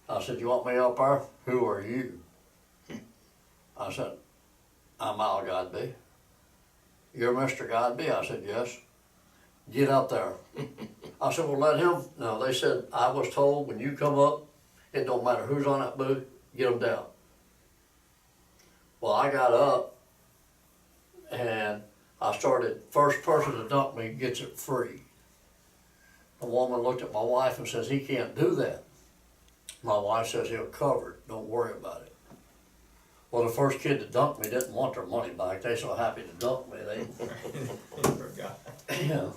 I said, you want me up there? Who are you? I said, I'm Al Godby. You're Mr. Godby? I said, yes. Get up there. I said, well, let him, no, they said, I was told when you come up, it don't matter who's on that booth, get them down. Well, I got up and I started, first person to dunk me gets it free. The woman looked at my wife and says, he can't do that. My wife says, he'll cover it, don't worry about it. Well, the first kid to dunk me didn't want their money back. They so happy to dunk me, they, Forgot. yeah.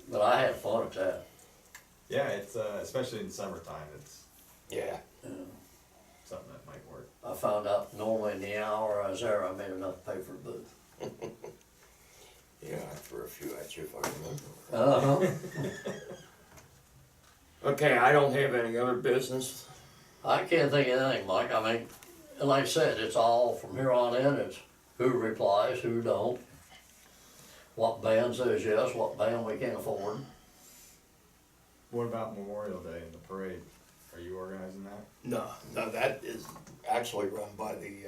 But I had fun at that. Yeah, it's, especially in summertime, it's Yeah. Yeah. something that might work. I found out normally in the hour I was there, I made enough to pay for the booth. Yeah, I threw a few at you if I remember. Uh-huh. Okay, I don't have any other business. I can't think of anything, Mike. I mean, like I said, it's all from here on in, it's who replies, who don't. What band says yes, what band we can't afford. What about Memorial Day and the parade? Are you organizing that? No, that is actually run by the,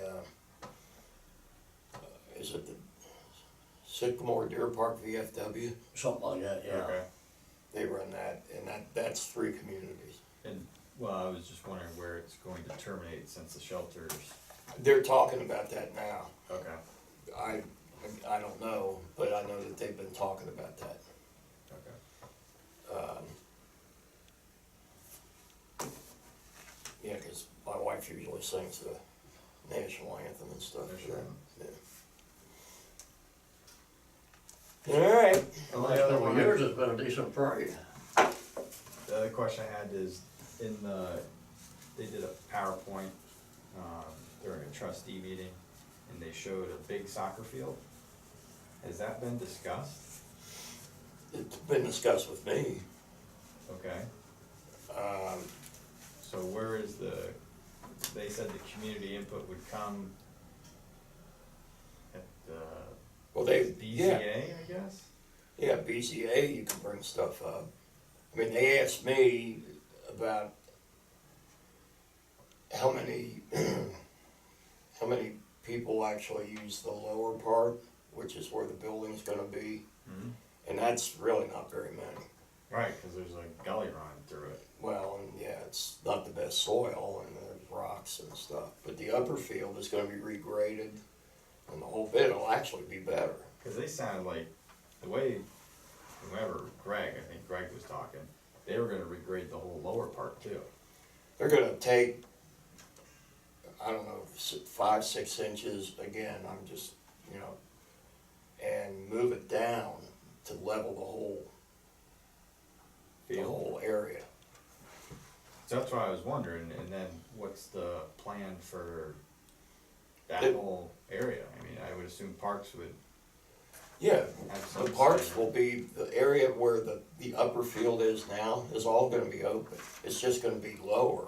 is it the Sycamore Deer Park VFW? Something like that, yeah. Okay. They run that, and that's 3 communities. And, well, I was just wondering where it's going to terminate since the shelters. They're talking about that now. Okay. I don't know, but I know that they've been talking about that. Okay. Yeah, because my wife usually sings the national anthem and stuff. National So, anthem. yeah. All right. The last couple of years, it's been a decent parade. The other question I had is, they did a PowerPoint, during a trustee meeting, and they showed a big soccer field. Has that been discussed? It's been discussed with me. Okay, Um, so where is they said the community input would come at the well, they, BZA, I guess? Yeah, BZA, you can bring stuff up. I mean, they asked me about how many, how many people actually use the lower part, which is where the building's gonna be, Mm-hmm. and that's really not very many. Right, cause there's a gully running through it. Well, and yeah, it's not the best soil and there's rocks and stuff, but the upper field is gonna be regraded, and the whole bit will actually be better. Cause they sounded like, the way, whoever, Greg, I think Greg was talking, they were gonna regrade the whole lower part too. They're gonna take, I don't know, 5, 6 inches, again, I'm just, you know, and move it down to level the Field. whole area. So that's what I was wondering, and then what's the plan for that It- whole area? I mean, I would assume parks would Yeah, have some. the parks say. will be, the area where the upper field is now is all gonna be open. It's just gonna be lower.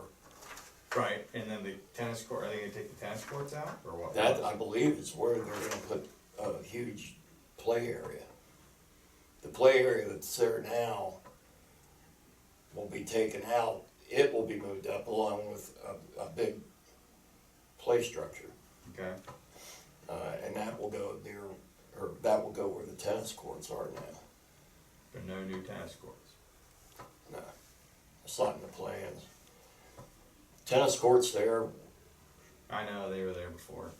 Right, and then the tennis court, are they gonna take the tennis courts out, or what? That, I believe, is where they're gonna put a huge play area. The play area that's there now will be taken out. It will be moved up along with a big play structure. Okay, And that will go near, or that will go where the tennis courts are now. but no new tennis courts. No, it's not in the plans. Tennis courts there, I know, they were there before.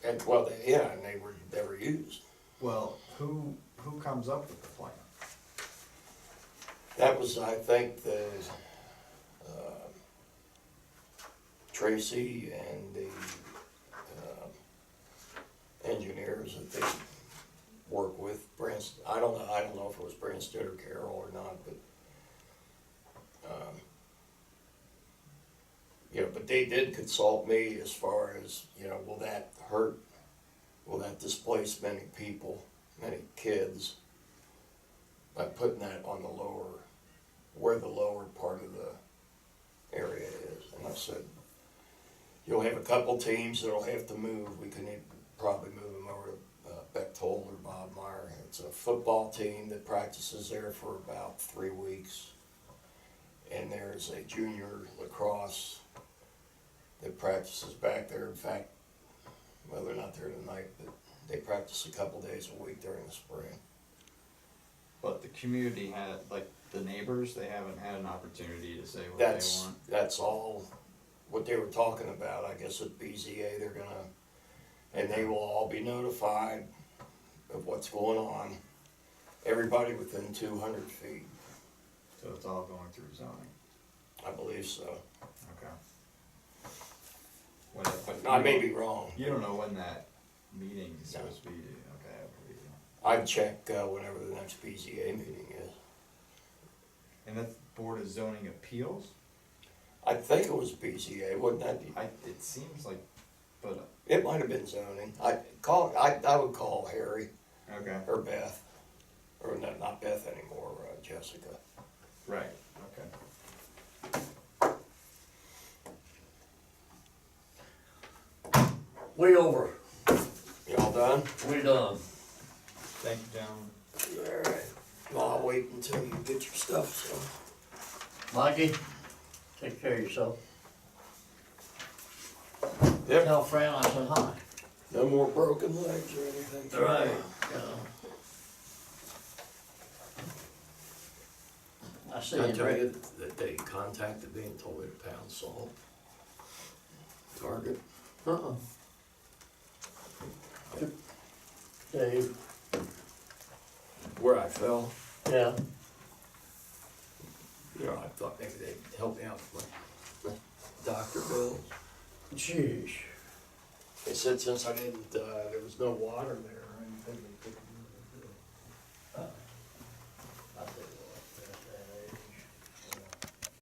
and well, and they were never used. Well, who comes up with the plan? That was, I think, the Tracy and the engineers that they work with. I don't know if it was Branstead or Carroll or not, but you know, but they did consult me as far as, you know, will that hurt? Will that displace many people, many kids by putting that on the lower, where the lower part of the area is? And I said, you'll have a couple teams that'll have to move. We can probably move them over to Bechtold or Bob Meyer. It's a football team that practices there for about 3 weeks. and there's a junior lacrosse that practices back there. In fact, well, they're not there tonight, but they practice a couple days a week during the spring. But the community had, like, the neighbors, they haven't had an opportunity to say what they want. That's all what they were talking about. I guess at BZA, they're gonna, and they will all be notified of what's going on. Everybody within 200 feet, So it's all going through zoning, I believe so. okay. When but I may be wrong. You don't know when that meeting is supposed to be, okay, I believe you. I'd check whenever the next BZA meeting is. And that's Board of Zoning Appeals? I think it was BZA, wouldn't that be? It seems like, but, It might have been zoning. I would call Harry okay, or Beth, or not Beth anymore, Jessica. right, okay. We over, Y'all done? we done. Thank you, gentlemen. Alright. Well, I'll wait until you get your stuff, so. Mikey, take care of yourself. Yep. Tell Fran I said hi. No more broken legs or anything. Right. I see Did I you, tell Rick. you that they contacted me and told me to pound salt? Target. Uh-uh. Dave, Where I fell, yeah, you know, I thought maybe they'd help me out with my doctor bills. jeez. They said since I didn't, there was no water there,